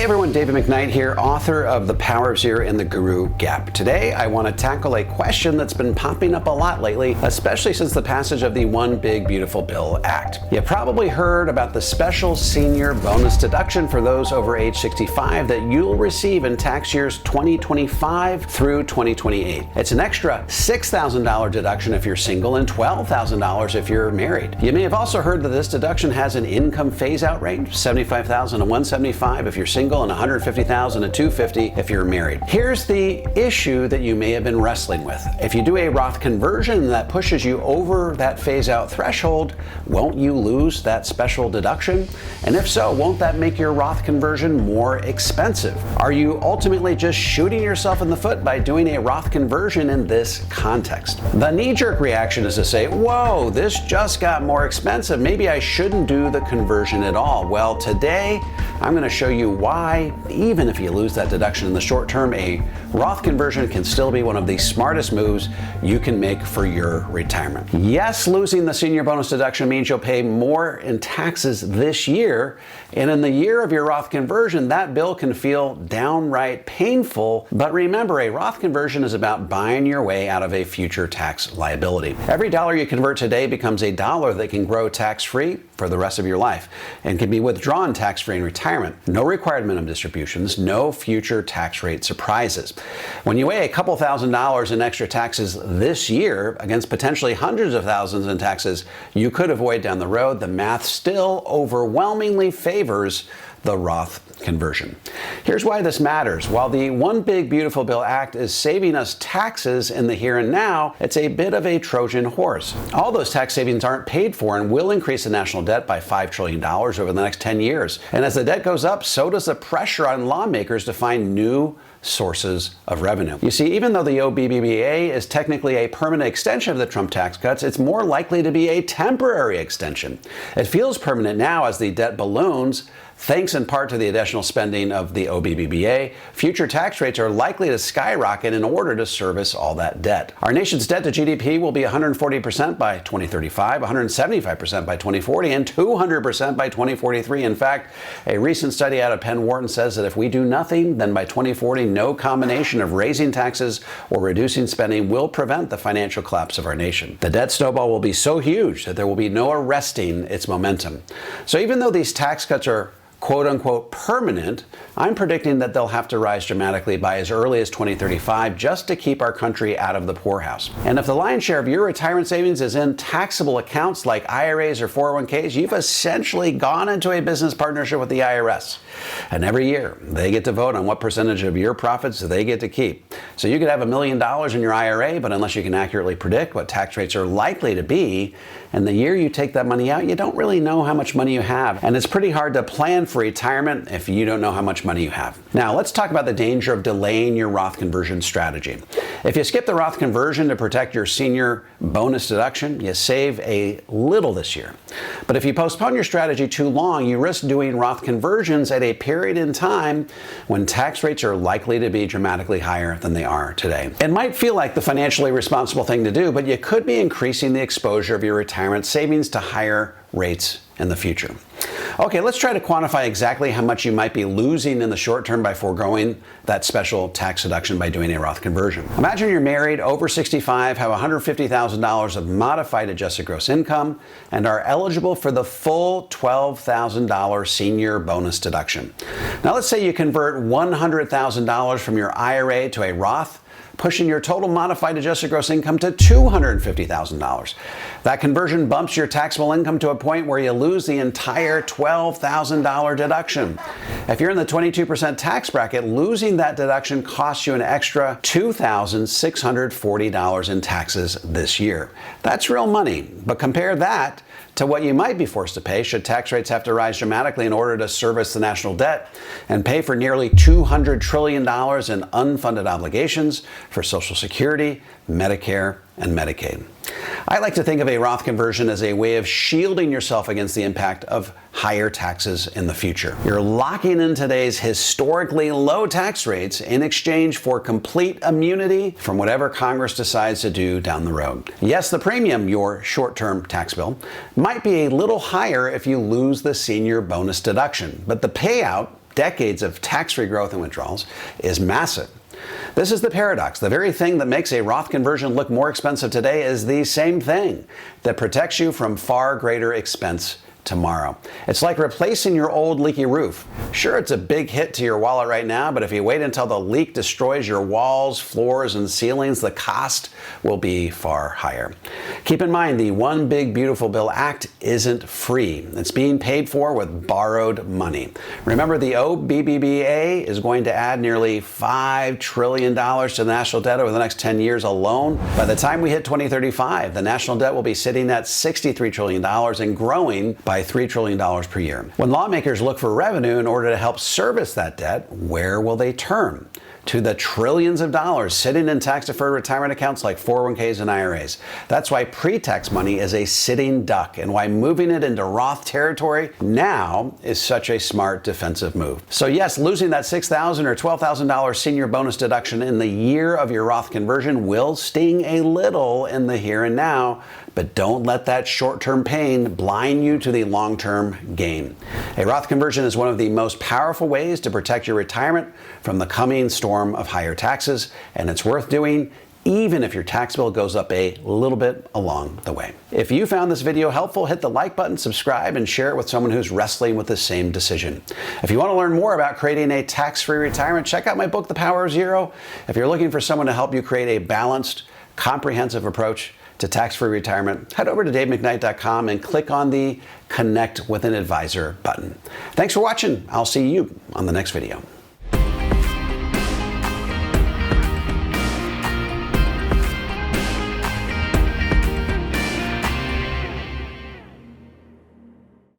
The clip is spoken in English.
everyone, David McKnight here, author of The Power of Zero and the Guru Gap. Today, I want to tackle a question that's been popping up a lot lately, especially since the passage of the One Big Beautiful Bill Act. You probably heard about the special senior bonus deduction for those over age 65 that you'll receive in tax years 2025 through 2028. It's an extra $6,000 deduction if you're single and $12,000 if you're married. You may have also heard that this deduction has an income phase-out range, $75,000 to $175,000 if you're single and $150,000 to $250,000 if you're married. Here's the issue that you may have been wrestling with. If you do a Roth conversion that pushes you over that phase-out threshold, won't you lose that special deduction? And if so, won't that make your Roth conversion more expensive? Are you ultimately just shooting yourself in the foot by doing a Roth conversion in this context? The knee-jerk reaction is to say, whoa, this just got more expensive. Maybe I shouldn't do the conversion at all. Well, today, I'm going to show you why, even if you lose that deduction in the short term, a Roth conversion can still be one of the smartest moves you can make for your retirement. Yes, losing the senior bonus deduction means you'll pay more in taxes this year, and in the year of your Roth conversion, that bill can feel downright painful. But remember, a Roth conversion is about buying your way out of a future tax liability. Every dollar you convert today becomes a dollar that can grow tax-free for the rest of your life and can be withdrawn tax-free in retirement. No required minimum distributions, no future tax rate surprises. When you weigh a couple $1,000s in extra taxes this year against potentially hundreds of thousands in taxes you could avoid down the road, the math still overwhelmingly favors the Roth conversion. Here's why this matters. While the One Big Beautiful Bill Act is saving us taxes in the here and now, it's a bit of a Trojan horse. All those tax savings aren't paid for and will increase the national debt by $5 trillion over the next 10 years. And as the debt goes up, so does the pressure on lawmakers to find new sources of revenue. You see, even though the OBBA is technically a permanent extension of the Trump tax cuts, it's more likely to be a temporary extension. It feels permanent now as the debt balloons. Thanks in part to the additional spending of the OBBA, future tax rates are likely to skyrocket in order to service all that debt. Our nation's debt to GDP will be 140% by 2035, 175% by 2040, and 200% by 2043. In fact, a recent study out of Penn Wharton says that if we do nothing, then by 2040, no combination of raising taxes or reducing spending will prevent the financial collapse of our nation. The debt snowball will be so huge that there will be no arresting its momentum. So even though these tax cuts are quote-unquote permanent, I'm predicting that they'll have to rise dramatically by as early as 2035 just to keep our country out of the poorhouse. And if the lion's share of your retirement savings is in taxable accounts like IRAs or 401ks, you've essentially gone into a business partnership with the IRS. And every year, they get to vote on what percentage of your profits they get to keep. So you could have $1 million in your IRA, but unless you can accurately predict what tax rates are likely to be, and the year you take that money out, you don't really know how much money you have. And it's pretty hard to plan for retirement if you don't know how much money you have. Now, let's talk about the danger of delaying your Roth conversion strategy. If you skip the Roth conversion to protect your senior bonus deduction, you save a little this year. But if you postpone your strategy too long, you risk doing Roth conversions at a period in time when tax rates are likely to be dramatically higher than they are today. It might feel like the financially responsible thing to do, but you could be increasing the exposure of your retirement savings to higher rates in the future. Okay, let's try to quantify exactly how much you might be losing in the short term by foregoing that special tax deduction by doing a Roth conversion. Imagine you're married, over 65, have $150,000 of modified adjusted gross income, and are eligible for the full $12,000 senior bonus deduction. Now let's say you convert $100,000 from your IRA to a Roth, pushing your total modified adjusted gross income to $250,000. That conversion bumps your taxable income to a point where you lose the entire $12,000 deduction. If you're in the 22% tax bracket, losing that deduction costs you an extra $2,640 in taxes this year. That's real money, but compare that to what you might be forced to pay should tax rates have to rise dramatically in order to service the national debt and pay for nearly $200 trillion in unfunded obligations for Social Security, Medicare, and Medicaid. I like to think of a Roth conversion as a way of shielding yourself against the impact of higher taxes in the future. You're locking in today's historically low tax rates in exchange for complete immunity from whatever Congress decides to do down the road. Yes, the premium, your short-term tax bill, might be a little higher if you lose the senior bonus deduction, but the payout decades of tax-free growth and withdrawals is massive. This is the paradox. The very thing that makes a Roth conversion look more expensive today is the same thing that protects you from far greater expense tomorrow. It's like replacing your old leaky roof. Sure, it's a big hit to your wallet right now, but if you wait until the leak destroys your walls, floors, and ceilings, the cost will be far higher. Keep in mind, the One Big Beautiful Bill Act isn't free. It's being paid for with borrowed money. Remember, the OBBA is going to add nearly $5 trillion to the national debt over the next 10 years alone. By the time we hit 2035, the national debt will be sitting at $63 trillion and growing by $3 trillion per year. When lawmakers look for revenue in order to help service that debt, where will they turn? To the trillions of dollars sitting in tax-deferred retirement accounts like 401ks and IRAs. That's why pre-tax money is a sitting duck, and why moving it into Roth territory now is such a smart defensive move. So yes, losing that $6,000 or $12,000 senior bonus deduction in the year of your Roth conversion will sting a little in the here and now, but don't let that short-term pain blind you to the long-term gain. A Roth conversion is one of the most powerful ways to protect your retirement from the coming storm of higher taxes, and it's worth doing even if your tax bill goes up a little bit along the way. If you found this video helpful, hit the like button, subscribe, and share it with someone who's wrestling with the same decision. If you want to learn more about creating a tax-free retirement, check out my book, The Power of Zero. If you're looking for someone to help you create a balanced, comprehensive approach to tax-free retirement, head over to davemcknight.com and click on the Connect with an Advisor button. Thanks for watching. I'll see you on the next video.